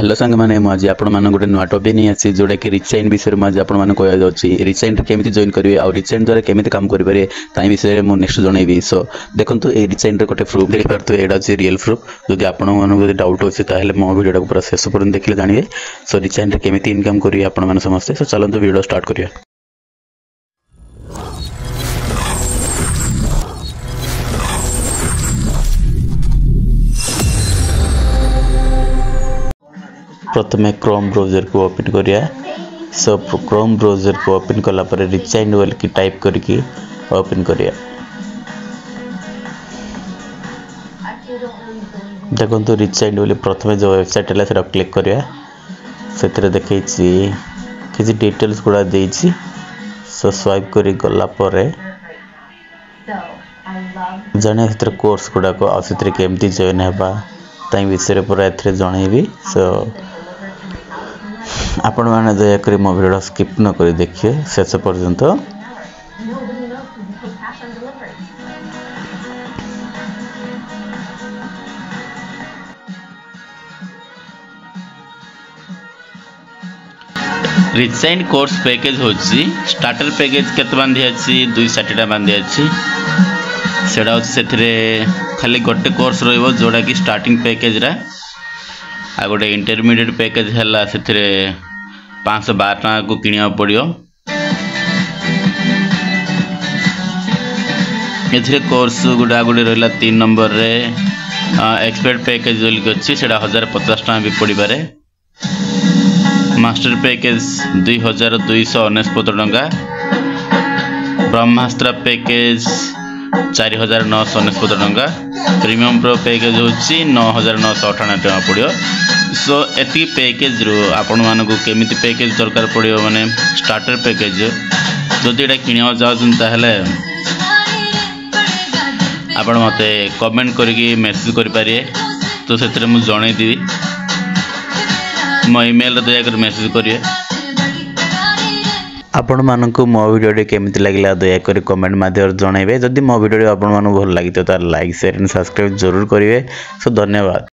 Hello सांग मैंने मुझे आपण गोटे नुआ टॉपिक नहीं आसी जोटा कि रिचाइन विषय में आज आपण कह रिचाइन केमी जॉइन करेंगे और रिचाइन द्वारा केमी काम करेंगे ताई विषय में नेक्स्ट जनइबी। सो देखो ये रिचाइन गोटे प्रूफ देख पारे यहाँ अच्छे रियल प्रूफ जब आपको डाउट अच्छे मो वीडियो पूरा शेष पर्यटन देखिए जानवे। सो रिचाइन केमी इनकम करेंगे आपण समस्ते। सो चलते वीडियो स्टार्ट करिए। प्रथम क्रोम ब्राउजर को ओपन करिया। सो क्रोम ब्राउजर को ओपन कला पर रिचाइन बोल की टाइप करके ओपन करिया। देखो तो रिचाइन बोली प्रथम जो वेबसाइट है से क्लिक करिया। से देखी किसी डिटेल्स गुड़ा देछि। सो स्वाइप करी गला पर जने से कोर्स गुड़ा को आसित केमती जॉइन हेबा ताई विषय पूरा एथरे जनइबी। सो आपण मैंने दयाकोरी मो वीडियो स्किप न करी देखिए शेष पर्यंत। रिचाइन कोर्स पैकेज होची स्टार्टर पैकेज केते बांधी अछि 260 टा बांधी अछि। सेडा सेथरे खाली गोटे कोर्स रहइबो जोडा कि स्टार्टिंग पैकेज रा आ गोटे इंटरमीडिएट पैकेज हला सेथरे 512 टका को किनिया पड़ियो। एथरे कोर्स गुडा गुडी रहला 3 नंबर रे एक्सपर्ट पैकेज जोल अछि सेडा 1050 टका भी पड़ी पारे। मास्टर पैकेज 2249 टका। ब्रह्मास्त्र पैकेज 4999 टका। प्रीमियम प्रो पैकेज होची 9998 टका पड़ियो। सो एती पैकेज रो आपण मानको केमिति पैकेज दरकार पड़ियो माने स्टार्टर पैकेज जदि एटा किनिया चाहछन ताहले आपण मते कमेंट करके मैसेज करि पारिए। तो सेतरे मु जणै दिबी मो ईमेल रे दया कर मैसेज करिए। आपण मानकु मो वीडियो केमिति लागला दया कर कमेंट माध्यम जणाइबे। जदि मो वीडियो आपण मानकु भल लागि तो तार लाइक शेयर एंड सब्सक्राइब जरूर करिवे। सो धन्यवाद।